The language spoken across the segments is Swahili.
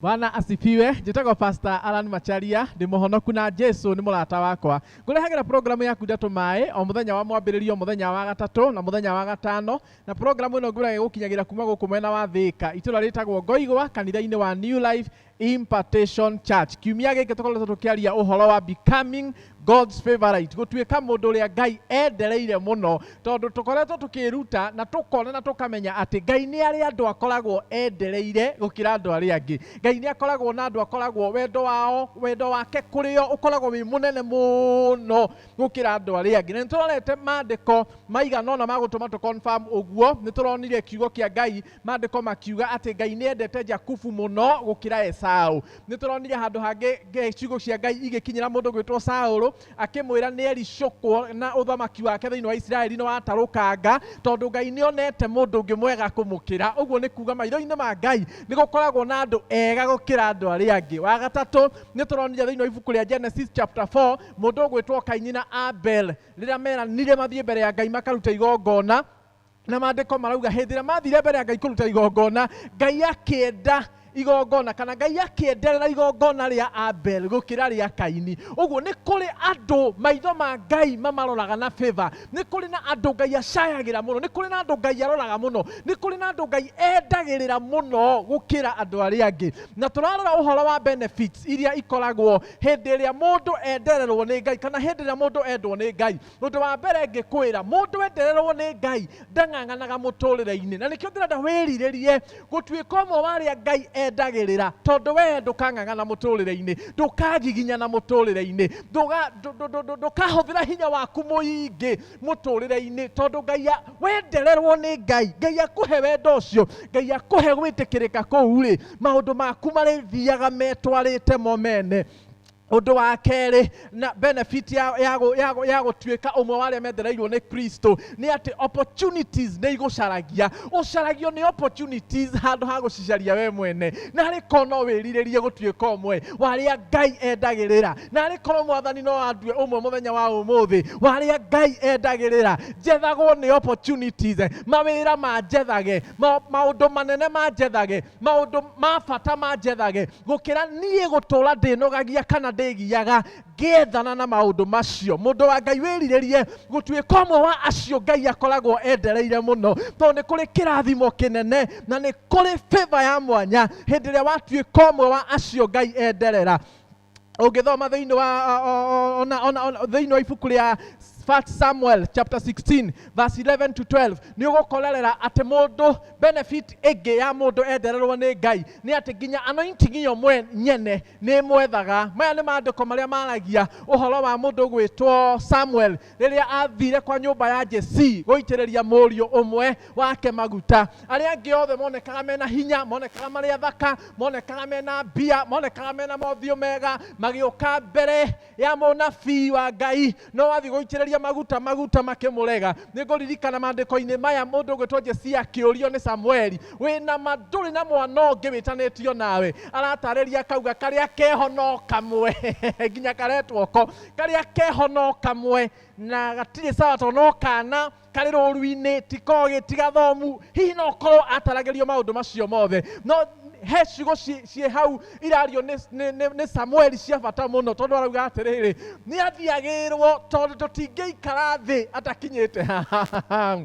Bwana asifiwe. Njitagwo Pastor Alan Macharia, ndi muhonoku na Jesu ni murata wakwa. Ngurehagira programu yaku Ndeto Mai o muthenya wa mwambiririo muthenya wa gatatu na muthenya wa gatano, na programu ino ngurage gukinyagira kuma guku mwena wa Thika itula ritagwo Ngoigwa kanitha-ini wa New Life Impartation Church. Kiumia giki tukoretwo tukiaria uhoro wa becoming God's favorite, gutuika mundu uria Ngai endereire muno, tondu tukoretwo tukiruta na tukona na tukamenya ati Ngai ni ari andu akoragwo endereire gukira andu ari angi. Ngai ni akoragwo na andu akoragwo wendo wake kurio ukoragwo wi munene muno gukira andu ari angi. Na niturorete mandiko maigana ona magutuma tu confirm uguo. Nituronire kiugo kia Ngai, mandiko makiuga ati Ngai ni endete Jakubu muno gukira Esau. Nituronire handu hangi ciugo cia Ngai igikinyira mundu gwitwo Saulu akimwira ni ericukwo na uthamaki wake thiini wa Israeli no atarukanga, tondu Ngai ni onete mundu ungi mwega kumukira. Uguo ni kuga maitho-ini ma Ngai ni gukoragwo na andu ega gukira andu aria angi. Wa gatatu ni turonire thiini wa ibuku ria Genesis chapter 4 mundu ugwitwo Kaini na Abel riria meranire mathie mbere ya Ngai makaruta igongona, na mandiko marauga hindi ria mathire mbere ya Ngai kuruta igongona, Ngai akienda igongona kana Ngai akienderera igongona ria Abel gukira ria Kaini. Uguo ni kuri andu maitho ma Ngai mamaroraga na favor, ni kuri na andu Ngai acayagira muno, ni kuri na andu Ngai aroraga muno, ni kuri na andu Ngai endagirira muno gukira andu aria angi. Na turarora uhoro wa benefits iria ikoragwo hindi ria mundu endererwo ni Ngai kana hindi ria mundu endwo ni Ngai. Undu wa mbere ngikwira mundu endererwo ni Ngai ndang'ang'anaga muturire-ini, na nikio ndirenda wiriririe gutuika umwe wa aria Ngai endagirira, tondu we ndukang'ang'ana muturire-ini, ndukagiginyana muturire-ini, ndukahuthira hinya waku muingi muturire-ini, tondu Ngai wendererwo ni Ngai, Ngai akuhe wendo ucio, Ngai akuhe gwitikirika kuu ri maundu maku marithiaga metwarite mo mene. Undu wa keri na benefit ya gutuika umwe wa aria mendereirwo ni Kristo ni ati opportunities ni igucaragia. Ucaragio ni opportunities handu ha gucicaria we mwene, na hari kono wiriririe gutuika umwe wa aria Ngai endagirira, na hari kono mwathani no andue umwe muthenya wa umuthi wa aria Ngai endagirira. Njethagwo ni opportunities, mawira manjethage, maundu manene manjethage, maundu ma bata manjethage gukira nie gutura ndinogagia kana ndigiaga ngethana na maundu macio. Mundu wa Ngai wiriririe gutuika umwe wa acio Ngai akoragwo endereire muno, tondu ni kuri kirathimo kinene na ni kuri favor ya mwanya hindi ria watuika umwe wa acio Ngai enderera. Ungithoma thiini wa ibuku ria 1 Samuel chapter 16 verse 11 to 12 ni ugukorerera ati mundu benefit ege ya mundu endererwo ni Ngai ni ati ginya anointing iyo nyene ni mwethaga. Maya ni mandiko maria maragia uhoro wa mundu gwitwo Samuel riria athire kwa nyumba ya Jesse guitiriria murio umwe wake maguta. Aria angi othe monekaga mena hinya, monekaga mari athaka, monekaga mena mbia, monekaga mena mothio mega, magioka mbere ya munabii wa Ngai no wathi guitiriria maguta makimurega. Niguririkana mandiko-ini maya mundu gwitwo Jesse akiurio ni Samueli, wina manduri na mwana ungi witanitio nawe, aratariria kauga karia kehono kamwe ginya karetwo ko karia kehono kamwe na gatiri sawa to no kana kari ruru-ini tikogi tigathomu hihi no korwo ataragerio maundu macio mothe. No he ciugo cie hau irario ni Samueli cia bata muno, tondu arauga atiriri ni athiagirwo tondu tutingiikara thi atakinyite haha.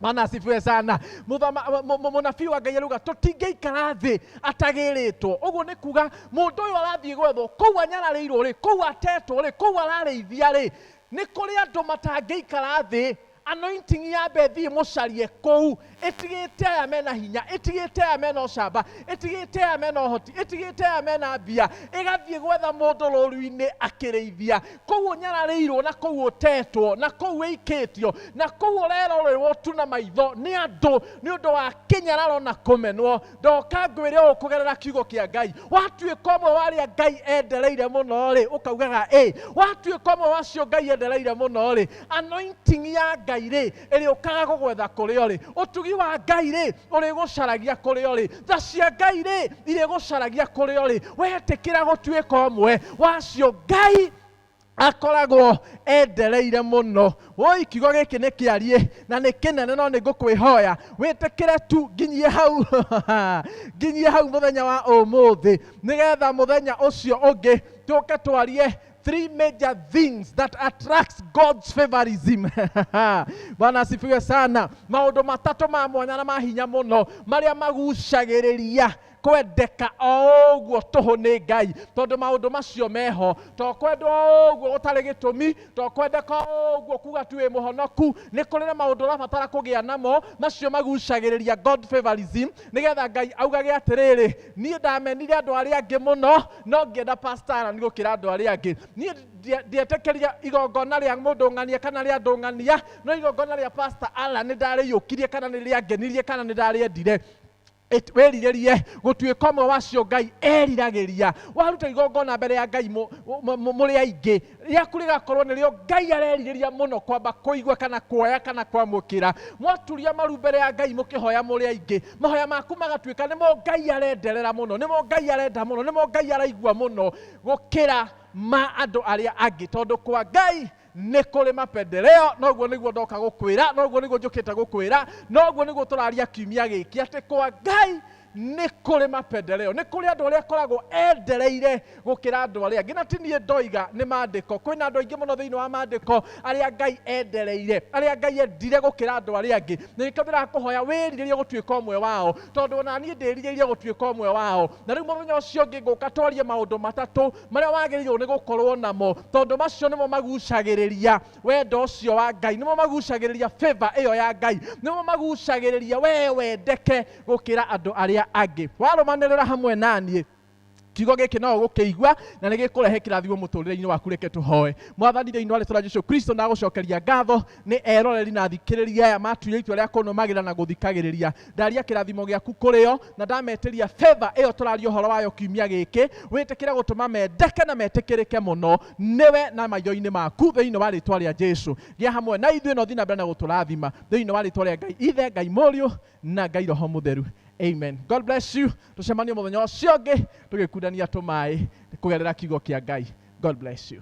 Bwana asifiwe sana. Munabii wa Ngai aruga tutingiikara thi atagiritwo. Uguo ni kuga mundu uyu arathie gwethwo kou anyararirwo ri, kou atetwo ri, kou ararĩithia ri, ni kuri andu matangiikara thi anointing ya bethi mucarie kou, itigite aya mena hinya, itigite aya mena ucamba, itigite aya mena uhoti, itigite aya mena mbia, igathie gwetha mundu ruru-ini akirĩithia. Kou unyararirwo na kou utetwo na kou wikitio na kou urerorerwo tu na maitho ni andu ni undu wa kinyararo na kumenwo. Ndoka ngwire ukugerera kiugo kia Ngai, watuika umwe wa aria Ngai endereire muno ri ukaugaga watuika umwe wa acio Ngai endereire muno ri, anointing ya Ngai ri iri ukaga gugwetha kurio ri, utugi wa Ngai ri uri gucaragia kurio ri, tha cia Ngai ri iri gucaragia kurio ri. Wetikira gutuika umwe wa acio Ngai akoragwo endereire muno. Woi kiugo giki nĩ kĩarie na nĩ kĩnene, no nĩ ngũkwĩhoya wĩtĩkĩre tu nginyie hau nginyie hau mũthenya wa ũmũthĩ, nĩgetha mũthenya ũcio ũngĩ tũke twarie 3 major things that attracts God's favorism. Bwana asifiwe sana. Maũndũ matatũ ma mwanya na mahinya mũno marĩa magucagĩrĩria kwendeka ũguo tũhũ nĩ Ngai, tondũ maũndũ macio meho. To kwenda ũguo gũtarĩ gĩtũmi, to kwendeka ũguo kuga tu wĩ mũhonoku, nĩ kũrĩ na maũndũ ũrabatara kũgĩa namo macio magucagĩrĩria God favorism, nĩgetha Ngai augage atĩrĩrĩ, niĩ ndamenire andũ arĩa angĩ mũno, no ngĩenda pastor Alan gũkĩra andũ arĩa angĩ. Niĩ ndietĩkĩria igongona rĩa mũndũ ng'ania kana rĩa andũ ng'ania, no igongona rĩa pastor Alan nĩ ndarĩiyũkirie kana nĩ rĩangenirie kana nĩ ndarĩendire. Wĩrirĩrie gũtuĩka ũmwe wacio Ngai eriragĩria. Waruta igongona mbere ya Ngai mũrĩ aingĩ, rĩaku rĩgakorwo nĩrĩo Ngai arerirĩria mũno kwamba kũigua kana kuoya kana kwamũkĩra. Mwaturia maru mbere ya Ngai mũkĩhoya mũrĩ aingĩ, mahoya maku magatuĩka nĩmo Ngai arenderera mũno, nĩmo Ngai arenda mũno, nĩmo Ngai araigua mũno gũkĩra ma andũ arĩa angĩ, tondũ kwa Ngai nĩ kũrĩ mapendeleo. Noguo nĩguo ndoka gũkwĩra, noguo nĩguo njũkĩte gũkwĩra, noguo nĩguo tũraria kiumia gĩkĩ, atĩ kwa Ngai nĩ kũrĩ mapendeleo, nĩ kũrĩ andũ arĩa akoragwo endereire gũkĩra andũ arĩa angĩ. Na ti niĩ ndoiga, nĩ maandĩko. Kwĩna andũ aingĩ mũno thĩinĩ wa maandĩko arĩa Ngai endereire, arĩa Ngai endire gũkĩra andũ arĩa angĩ. Na nĩkĩo ndĩrakũhoya wĩrirĩrie gũtuĩka ũmwe wao, tondũ ona niĩ ndĩrirĩirie gũtuĩka ũmwe wao. Na rĩu mũthenya ũcio ũngĩ ngũka twarie maũndũ matatũ marĩa wagĩrĩirwo nĩ gũkorwo namo, tondũ macio nĩmo magucagĩrĩria wendo ũcio wa Ngai, nĩmo magucagĩrĩria favor ĩyo ya Ngai, nĩmo magucagĩrĩria we wendeke gũkĩra andũ arĩa angĩ. Warũmanĩrĩra hamwe naniĩ, kiugo gĩkĩ no ũgũkĩigua na nĩ gĩkũrehe kĩrathimo mũtũrĩre-inĩ waku. Reke tũhoe. Mwathani thĩinĩ wa rĩĩtwa rĩa Jesũ Kristo, ndagũcokeria ngatho nĩ eroreri na athikĩrĩria aya matuire itua rĩa kũnũmagĩra na gũthikagĩrĩria. Ndaria kĩrathimo gĩaku kũrĩ o na ndametĩria favor ĩyo tũraria ũhoro wayo kiumia gĩkĩ, wĩtĩkĩre gũtũma mendeke na metĩkĩrĩke mũno nĩwe na maitho-inĩ maku, thĩinĩ wa rĩĩtwa rĩa Jesũ. Gĩa hamwe na ithuĩ na ũthiĩ na mbere na gũtũrathima thĩinĩ wa rĩĩtwa rĩa Ngai Ithe, Ngai Mũriũ na Ngai Roho Mũtheru. Amen. God bless you. Tucemanie mũthenya ũcio ũngĩ tũgĩkundania tũmaĩ kũgerera kiugo kĩa Ngai. God bless you.